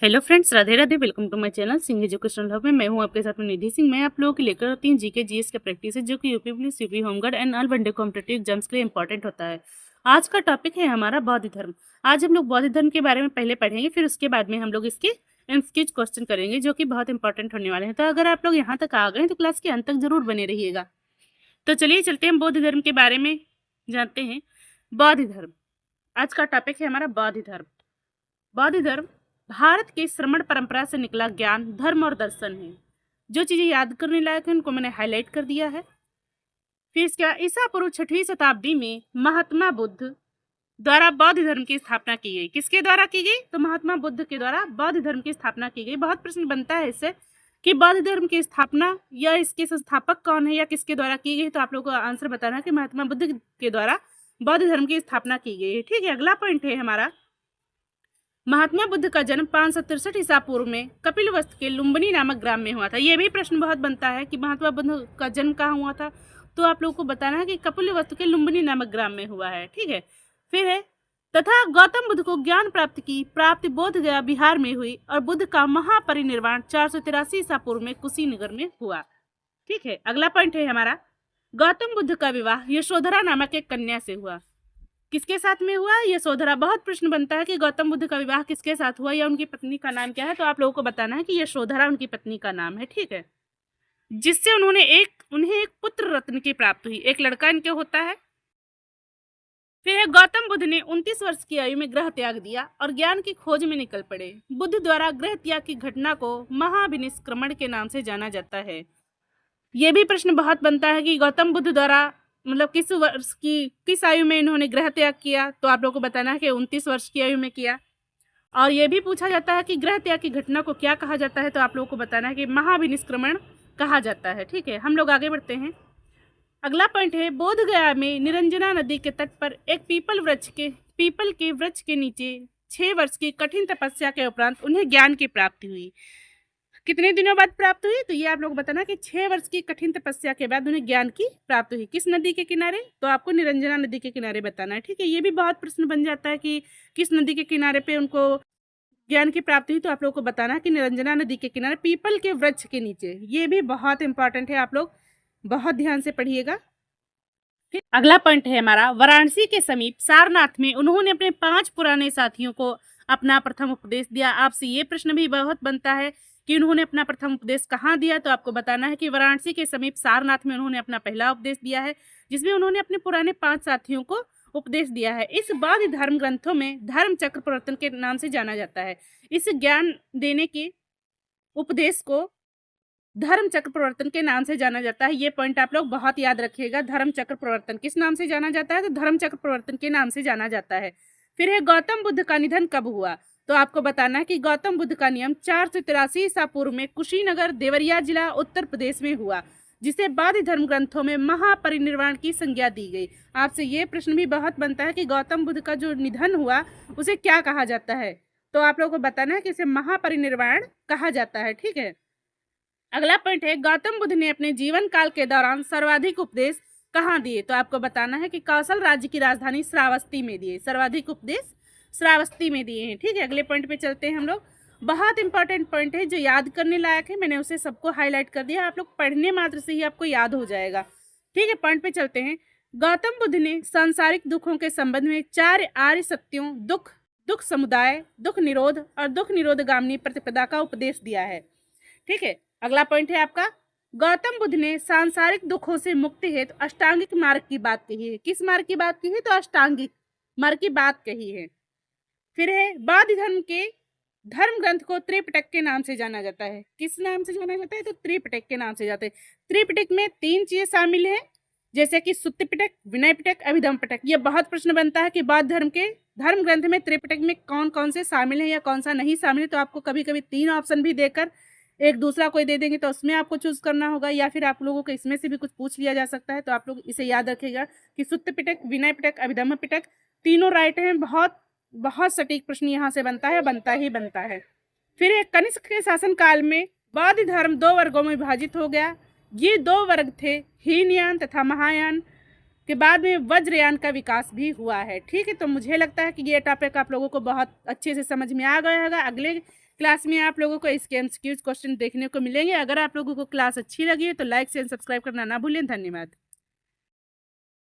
Hello friends, Radhe Radhe. Welcome to my channel Singh educational hub में मैं हूं आपके साथ में निधि सिंह। मैं आप लोगों के लेकर आती हूं जीके जीएस के प्रैक्टिस जो कि UP police, UP home guard and all one day competitive exams के लिए इंपॉर्टेंट होता है। आज का टॉपिक है हमारा बौद्ध धर्म। आज हम लोग बौद्ध धर्म के बारे में पहले पढ़ेंगे, फिर उसके बाद में हम लोग इसके एमसीक्यू क्वेश्चन करेंगे जो कि बहुत इंपॉर्टेंट होने वाले हैं। तो अगर आप लोग यहाँ तक आ गए हैं तो क्लास के अंत तक जरूर बने रहिएगा। तो चलिए चलते हैं बौद्ध धर्म के बारे में जानते हैं। बौद्ध धर्म, आज का टॉपिक है हमारा बौद्ध धर्म। बौद्ध धर्म भारत के श्रमण परंपरा से निकला ज्ञान, धर्म और दर्शन है। जो चीजें याद करने लायक है उनको मैंने हाईलाइट कर दिया है। फिर इसके ईसा पूर्व 6वीं शताब्दी में महात्मा बुद्ध द्वारा बौद्ध धर्म की स्थापना की गई। किसके द्वारा की गई? तो महात्मा बुद्ध के द्वारा बौद्ध धर्म की स्थापना की गई। बहुत प्रश्न बनता है इससे कि बौद्ध धर्म की स्थापना या इसके संस्थापक कौन है या किसके द्वारा की गई। तो आप लोगों को आंसर बताना है कि महात्मा बुद्ध के द्वारा बौद्ध धर्म की स्थापना की गई है। ठीक है, अगला पॉइंट है हमारा, महात्मा बुद्ध का जन्म 563 ईसा पूर्व में कपिलवस्तु के लुम्बिनी नामक ग्राम में हुआ था। यह भी प्रश्न बहुत बनता है कि महात्मा बुद्ध का जन्म कहाँ हुआ था। तो आप लोगों को बताना है कि कपिलवस्तु के लुम्बिनी नामक ग्राम में हुआ है। ठीक है, फिर है तथा गौतम बुद्ध को ज्ञान प्राप्ति बोध गया बिहार में हुई और बुद्ध का महापरिनिर्वाण 483 ईसा पूर्व में कुशीनगर में हुआ। ठीक है, अगला पॉइंट है हमारा, गौतम बुद्ध का विवाह यशोधरा नामक एक कन्या से हुआ। किसके साथ में हुआ? यशोधरा। बहुत प्रश्न बनता है कि गौतम बुद्ध का विवाह किसके साथ हुआ या उनकी पत्नी का नाम क्या है। तो आप लोगों को बताना है कि यशोधरा उनकी पत्नी का नाम है। ठीक है, जिससे उन्हें एक पुत्र रत्न की प्राप्ति हुई। एक लड़का इनके होता है। फिर गौतम बुद्ध ने 29 वर्ष की आयु में ग्रह त्याग दिया और ज्ञान की खोज में निकल पड़े। बुद्ध द्वारा ग्रह त्याग की घटना को महाविनिष्क्रमण के नाम से जाना जाता है। ये भी प्रश्न बहुत बनता है कि गौतम बुद्ध द्वारा मतलब किस आयु में इन्होंने ग्रह त्याग किया। तो आप लोगों को बताना है कि 29 वर्ष की आयु में किया। और यह भी पूछा जाता है कि ग्रह त्याग की घटना को क्या कहा जाता है। तो आप लोगों को बताना है कि महाविनिष्क्रमण कहा जाता है। ठीक है, हम लोग आगे बढ़ते हैं। अगला पॉइंट है, बोध गया में निरंजना नदी के तट पर एक पीपल के वृक्ष के नीचे 6 वर्ष की कठिन तपस्या के उपरांत उन्हें ज्ञान की प्राप्ति हुई। कितने दिनों बाद प्राप्त हुई? तो ये आप लोग बताना कि 6 वर्ष की कठिन तपस्या के बाद उन्हें ज्ञान की प्राप्ति हुई। किस नदी के किनारे? तो आपको निरंजना नदी के किनारे बताना है। ठीक है, ये भी बहुत प्रश्न बन जाता है कि किस नदी के किनारे पे उनको ज्ञान की प्राप्ति हुई। तो आप लोग को बताना है कि निरंजना नदी के किनारे पीपल के वृक्ष के नीचे। ये भी बहुत इंपॉर्टेंट है, आप लोग बहुत ध्यान से पढ़िएगा। फिर अगला पॉइंट है हमारा, वाराणसी के समीप सारनाथ में उन्होंने अपने 5 पुराने साथियों को अपना प्रथम उपदेश दिया। आपसे ये प्रश्न भी बहुत बनता है कि उन्होंने अपना प्रथम उपदेश कहाँ दिया। तो आपको बताना है कि वाराणसी के समीप सारनाथ में उन्होंने अपना पहला उपदेश दिया है, जिसमें उन्होंने अपने पुराने 5 साथियों को उपदेश दिया है। इस बौद्ध धर्म ग्रंथों में धर्म चक्र प्रवर्तन के नाम से जाना जाता है। इस ज्ञान देने के उपदेश को धर्म चक्र प्रवर्तन के नाम से जाना जाता है। ये पॉइंट आप लोग बहुत याद रखिएगा। धर्म चक्र प्रवर्तन किस नाम से जाना जाता है? तो धर्म चक्र प्रवर्तन के नाम से जाना जाता है। फिर है गौतम बुद्ध का निधन कब हुआ? तो आपको बताना है कि गौतम बुद्ध का नियम 483 ईसा पूर्व में कुशीनगर, देवरिया जिला, उत्तर प्रदेश में हुआ, जिसे बौद्ध धर्म ग्रंथों में महापरिनिर्वाण की संज्ञा दी गई। आपसे ये प्रश्न भी बहुत बनता है कि गौतम बुद्ध का जो निधन हुआ उसे क्या कहा जाता है। तो आप लोगों को बताना है कि इसे महापरिनिर्वाण कहा जाता है। ठीक है, अगला पॉइंट है, गौतम बुद्ध ने अपने जीवन काल के दौरान सर्वाधिक उपदेश कहाँ दिए? तो आपको बताना है कि कौशल राज्य की राजधानी श्रावस्ती में दिए। सर्वाधिक उपदेश श्रावस्ती में दिए हैं। ठीक है, अगले पॉइंट पे चलते हैं हम लोग। बहुत इंपॉर्टेंट पॉइंट है जो याद करने लायक है, मैंने उसे सबको हाईलाइट कर दिया। आप लोग पढ़ने मात्र से ही आपको याद हो जाएगा। ठीक है, पॉइंट पे चलते हैं। गौतम बुद्ध ने सांसारिक दुखों के संबंध में 4 आर्य सत्यों, दुख समुदाय, दुख निरोध और दुख निरोधगामिनी प्रतिपदा का उपदेश दिया है। ठीक है, अगला पॉइंट है आपका, गौतम बुद्ध ने सांसारिक दुखों से मुक्ति हेतु अष्टांगिक मार्ग की बात कही है। किस मार्ग की बात की है? तो अष्टांगिक मार्ग की बात कही है। फिर है बौद्ध धर्म के धर्म ग्रंथ को त्रिपिटक के नाम से जाना जाता है। किस नाम से जाना जाता है? तो त्रिपिटक के नाम से जाते हैं। त्रिपिटक में 3 चीजें शामिल है, जैसे कि सुत्त पिटक, विनय पिटक, अभिधम पिटक। ये बहुत प्रश्न बनता है कि बौद्ध धर्म के धर्म ग्रंथ में त्रिपिटक में कौन कौन से शामिल है या कौन सा नहीं शामिल है। तो आपको कभी कभी 3 ऑप्शन भी देकर एक दूसरा कोई दे देंगे तो उसमें आपको चूज करना होगा, या फिर आप लोगों को इसमें से भी कुछ पूछ लिया जा सकता है। तो आप लोग इसे याद रखिएगा कि सुत्त पिटक, विनय पिटक, अभिधम्म पिटक तीनों राइट हैं। बहुत बहुत सटीक प्रश्न यहाँ से बनता है, बनता ही बनता है। फिर एक कनिष्क के शासन काल में बौद्ध धर्म 2 वर्गों में विभाजित हो गया। ये 2 वर्ग थे, हीनयान तथा महायान। के बाद में वज्रयान का विकास भी हुआ है। ठीक है, तो मुझे लगता है कि ये टॉपिक आप लोगों को बहुत अच्छे से समझ में आ गया होगा। अगले क्लास में आप लोगों को इसके एमसीक्यूज क्वेश्चन देखने को मिलेंगे। अगर आप लोगों को क्लास अच्छी लगी है तो लाइक शेयर सब्सक्राइब करना ना भूलें। धन्यवाद।